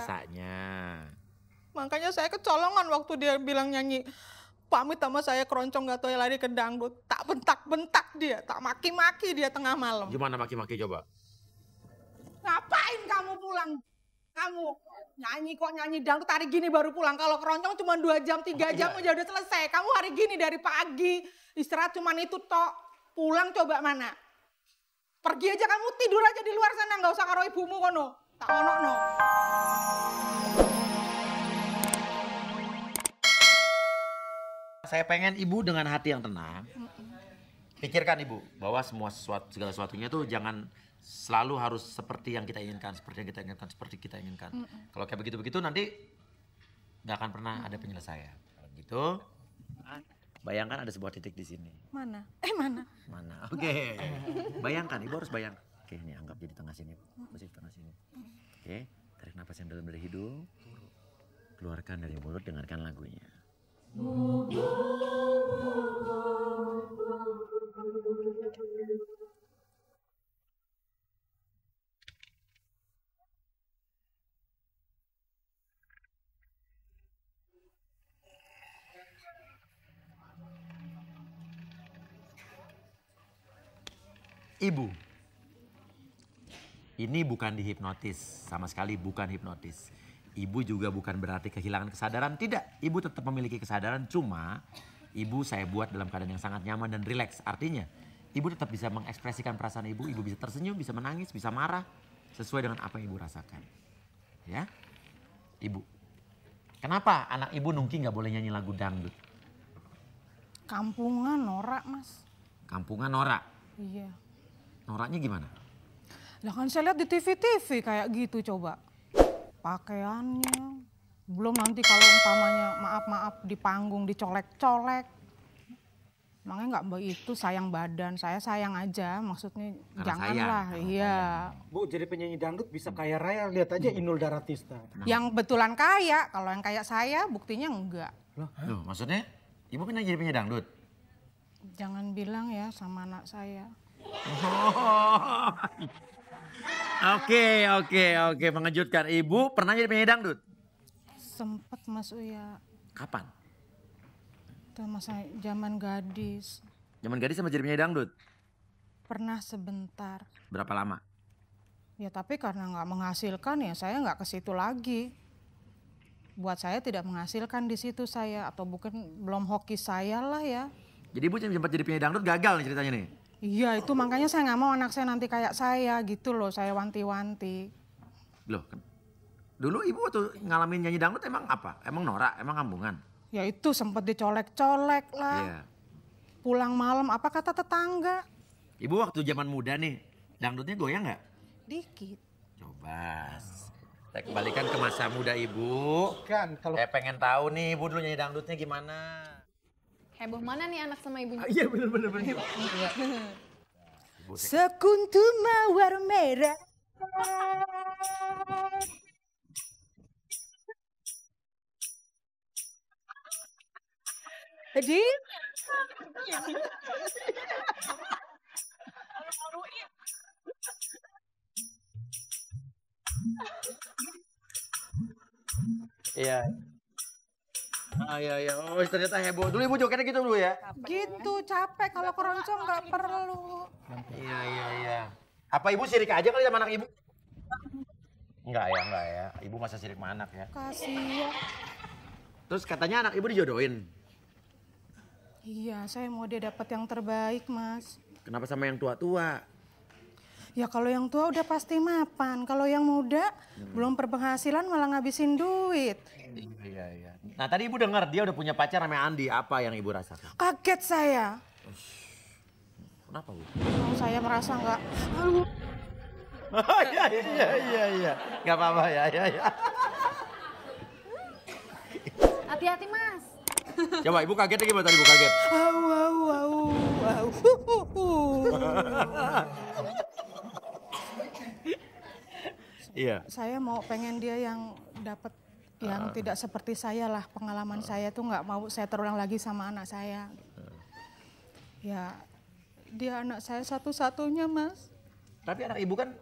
biasanya. Makanya saya kecolongan waktu dia bilang nyanyi. Pamit sama saya keroncong gak tahu ya lari ke dangdut. Tak bentak-bentak dia, tak maki-maki dia tengah malam. Gimana maki-maki coba? Ngapain kamu pulang? Kamu nyanyi kok nyanyi dangdut hari gini baru pulang. Kalau keroncong cuma 2 jam, 3 jam aja udah selesai. Kamu hari gini dari pagi, istirahat cuma itu tok. Pulang coba mana? Pergi aja kamu tidur aja di luar sana, nggak usah karo ibumu kono. Tak ono no. Saya pengen ibu dengan hati yang tenang. Pikirkan ibu bahwa segala sesuatunya tuh jangan selalu harus seperti yang kita inginkan, seperti kita inginkan. Kalau kayak begitu-begitu nanti nggak akan pernah ada penyelesaian. Kalau gitu, bayangkan ada sebuah titik di sini. Mana? Mana? Mana? Oke. Bayangkan, ibu harus bayangkan. Oke, ini anggap jadi tengah sini, posisi tengah sini. Oke, tarik napas yang dalam dari hidung, keluarkan dari mulut, dengarkan lagunya. Ibu, ini bukan dihipnotis, sama sekali bukan hipnotis. Ibu juga bukan berarti kehilangan kesadaran, tidak. Ibu tetap memiliki kesadaran, cuma ibu saya buat dalam keadaan yang sangat nyaman dan rileks. Artinya, ibu tetap bisa mengekspresikan perasaan ibu bisa tersenyum, bisa menangis, bisa marah, sesuai dengan apa yang ibu rasakan. Ya, ibu. Kenapa anak ibu Nungki nggak boleh nyanyi lagu dangdut? Kampungan norak mas. Kampungan norak? Iya. Noraknya gimana? Lah kan saya lihat di TV-TV kayak gitu coba. Pakaiannya. Belum nanti kalau umpamanya maaf-maaf di panggung dicolek-colek. Makanya nggak begitu sayang badan. Saya sayang aja maksudnya janganlah. Iya. Bu jadi penyanyi dangdut bisa kaya raya. Lihat aja Inul Daratista. Yang betulan kaya. Kalau yang kayak saya buktinya enggak. Loh, maksudnya ibu pernah jadi penyanyi dangdut? Jangan bilang ya sama anak saya. Oke, mengejutkan. Ibu pernah jadi penyanyi dangdut? Sempet Mas Uya. Kapan? Itu masa zaman gadis. Zaman gadis sama jadi penyanyi dangdut? Pernah sebentar. Berapa lama? Ya tapi karena nggak menghasilkan ya saya nggak ke situ lagi. Buat saya tidak menghasilkan di situ saya atau bukan belum hoki saya lah ya. Jadi ibu sempat jadi penyanyi dangdut gagal nih ceritanya nih? Iya itu makanya saya nggak mau anak saya nanti kayak saya gitu loh, saya wanti-wanti. Loh, dulu ibu waktu ngalamin nyanyi dangdut emang apa? Emang norak? Emang kampungan? Ya itu sempat dicolek-colek lah. Iya. Pulang malam apa kata tetangga? Ibu waktu zaman muda nih, dangdutnya goyang nggak? Dikit. Coba. Saya kembalikan ke masa muda ibu. Kan kalau Saya pengen tahu nih ibu dulu nyanyi dangdutnya gimana? Heboh mana nih anak sama ibunya? Iya bener. Sekuntum mawar merah. Jadi Iya. Iya. Oh ternyata heboh. Dulu ibu jogetnya gitu dulu ya? gitu capek kalau keroncong nggak perlu. Iya. Apa ibu sirik aja kali sama anak ibu? Enggak ya. Ibu masa sirik sama anak ya? Kasihan. Terus katanya anak ibu dijodohin. Iya, saya mau dia dapat yang terbaik, Mas. Kenapa sama yang tua-tua? Ya kalau yang tua udah pasti mapan. Kalau yang muda belum berpenghasilan malah ngabisin duit. Iya. Nah tadi ibu dengar dia udah punya pacar namanya Andi. Apa yang ibu rasakan? Kaget saya. Kenapa bu? Saya merasa nggak. Iya. Gak apa-apa ya. Hati-hati mas. Coba ibu kagetnya gimana tadi ibu kaget? Wow. Iya. Saya mau pengen dia yang dapat yang tidak seperti saya lah. Pengalaman saya tuh nggak mau saya terulang lagi sama anak saya. Ya, dia anak saya satu-satunya, Mas. Tapi anak ibu kan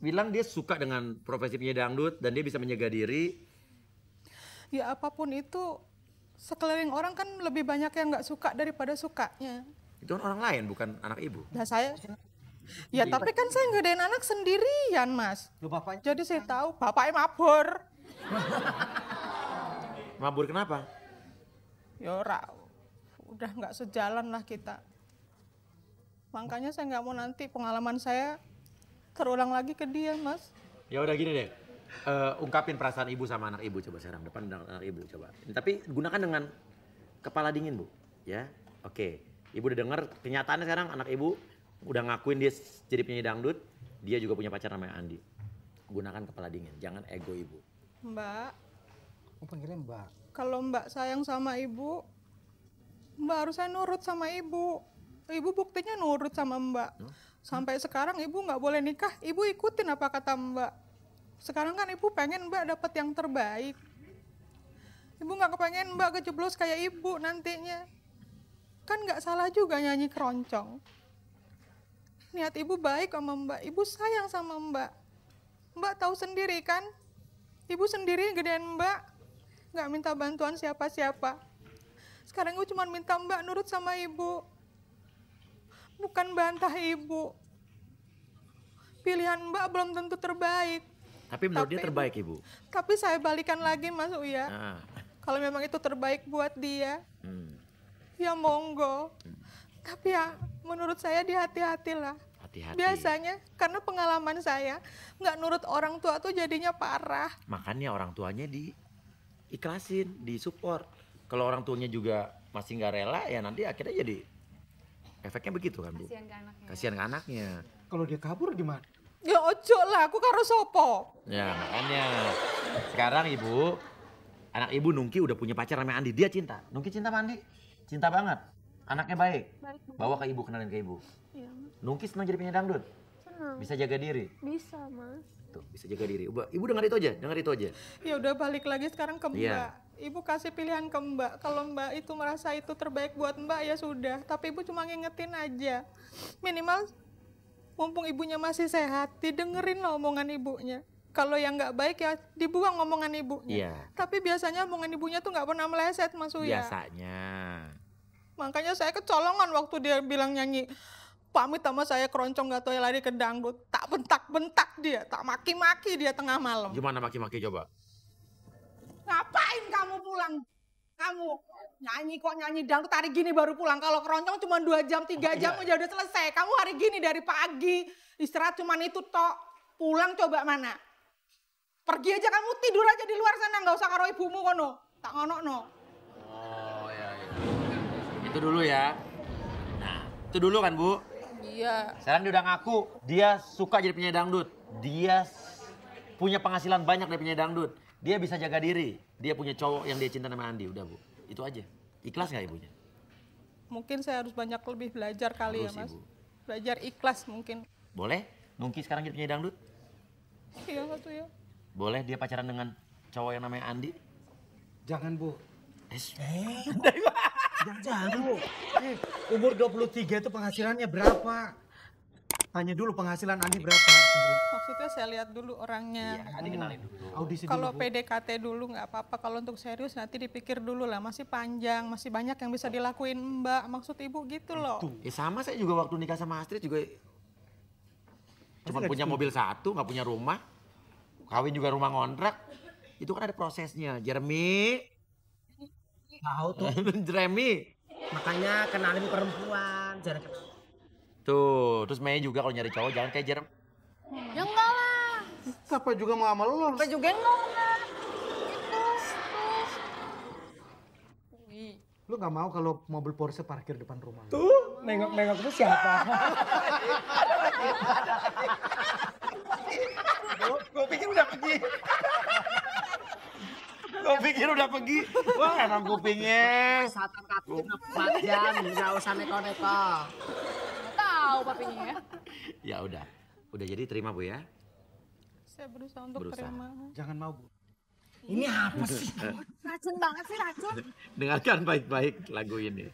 bilang dia suka dengan profesi penyanyi dangdut dan dia bisa menjaga diri. Ya apapun itu, sekeliling orang kan lebih banyak yang nggak suka daripada sukanya. Itu kan orang lain, bukan anak ibu. Nah saya, ya tapi kan saya ngedein anak sendirian mas. Lu bapaknya? Jadi saya tahu bapaknya mabur. Mabur kenapa? Ya udah nggak sejalan lah kita. Makanya saya nggak mau nanti pengalaman saya terulang lagi ke dia mas. Ya udah gini deh. Ungkapin perasaan ibu sama anak ibu coba sekarang depan anak ibu coba. Tapi gunakan dengan kepala dingin bu, ya. Oke, ibu udah dengar kenyataannya sekarang anak ibu udah ngakuin dia jadi penyanyi dangdut, dia juga punya pacar namanya Andi. Gunakan kepala dingin, jangan ego ibu. Mbak, Aku panggilnya Mbak. kalau mbak sayang sama ibu, mbak harusnya nurut sama ibu. Ibu buktinya nurut sama mbak. Sampai sekarang ibu nggak boleh nikah, ibu ikutin apa kata mbak. Sekarang kan ibu pengen mbak dapat yang terbaik. Ibu nggak kepengen mbak kejeblos kayak ibu nantinya. Kan nggak salah juga nyanyi keroncong. Niat ibu baik sama mbak, ibu sayang sama mbak. Mbak tahu sendiri kan, ibu sendiri gedein mbak, nggak minta bantuan siapa-siapa. Sekarang ibu cuma minta mbak nurut sama ibu, bukan bantah ibu. Pilihan mbak belum tentu terbaik. Tapi menurut dia terbaik ibu. Tapi saya balikan lagi Mas Uya. Nah, Kalau memang itu terbaik buat dia, hmm, ya monggo. Tapi ya menurut saya dihati-hatilah. hati-hati. Biasanya karena pengalaman saya nggak nurut orang tua tuh jadinya parah. Makanya orang tuanya diikhlasin, disupport. Kalau orang tuanya juga masih nggak rela ya nanti akhirnya jadi efeknya begitu kan bu. Kasihan ke anaknya. Kasihan ke anaknya. Kalau dia kabur gimana? Ya ojo lah, aku karo sopo. Ya makanya sekarang ibu, anak ibu Nungki udah punya pacar namanya Andi. Dia cinta. Nungki cinta sama Andi? Cinta banget. Anaknya baik. Baik, Bu. Bawa ke ibu, kenalin ke ibu. Iya, Mas. Nungki senang jadi penyanyi dangdut. Senang. Bisa jaga diri. Bisa, Mas. Tuh, bisa jaga diri. Ibu dengar itu aja, dengar itu aja. Ya udah balik lagi sekarang ke Mbak. Iya. Ibu kasih pilihan ke Mbak. Kalau Mbak itu merasa itu terbaik buat Mbak ya sudah. Tapi Ibu cuma ngingetin aja. Minimal mumpung ibunya masih sehat, didengerin lah omongan ibunya. Kalau yang nggak baik ya dibuang omongan ibunya. Iya. Tapi biasanya omongan ibunya tuh nggak pernah meleset Mas Uya. Biasanya. Makanya saya kecolongan waktu dia bilang nyanyi pamit sama saya keroncong gak tahu ya lari ke dangdut. Tak bentak-bentak dia, tak maki-maki dia tengah malam. Gimana maki-maki coba? Ngapain kamu pulang? Kamu nyanyi kok nyanyi dangdut hari gini baru pulang. Kalau keroncong cuma 2 jam, 3 jam aja udah selesai. Kamu hari gini dari pagi istirahat cuma itu tok. Pulang coba mana? Pergi aja kamu tidur aja di luar sana nggak usah karo ibumu kono. Tak ngono no. Oh ya. Itu dulu ya. Nah, itu dulu kan bu. Iya. Sekarang dia udah ngaku dia suka jadi penyanyi dangdut. Dia punya penghasilan banyak dari penyanyi dangdut. Dia bisa jaga diri. Dia punya cowok yang dia cinta nama Andi. Udah bu, itu aja. Ikhlas nggak ibunya? Mungkin saya harus banyak lebih belajar kali Harus, ya mas. Ibu. Belajar ikhlas mungkin. Boleh? Nungki sekarang jadi penyanyi dangdut? Iya mas ya. Boleh dia pacaran dengan cowok yang namanya Andi? Jangan bu. Jangan bu. Umur 23 itu penghasilannya berapa? Tanya dulu penghasilan Andi berapa. Maksudnya saya lihat dulu orangnya. Andi kenalin dulu. Audisi Kalau dulu bu. PDKT dulu nggak apa-apa. Kalau untuk serius nanti dipikir dulu lah. Masih panjang, masih banyak yang bisa dilakuin Mbak. Maksud ibu gitu loh. Ya sama saya juga waktu nikah sama Astrid juga cuma punya mobil satu, nggak punya rumah. Kawin juga rumah ngontrak. Itu kan ada prosesnya. Jeremy. Tahu tuh. Jeremy. Makanya kenalin perempuan. Jangan kenal. Tuh, terus Mei juga kalau nyari cowok jangan kayak Jeremy. Ya enggak lah. Siapa juga mau sama lo? Apa juga enggak. Lu nggak mau kalau mobil Porsche parkir depan rumah? Tuh, nengok-nengok itu siapa? Gue pikir udah pergi. Gue pikir udah pergi. Wah, emang kupingnya. Satan kaki 4 jam, nggak usah neko-neko. Nggak tahu papinya ya. Ya udah jadi terima bu ya. Saya berusaha untuk Berusaha. terima. Jangan mau bu. Ini apa sih? Racun banget sih racun. Dengarkan baik-baik lagu ini.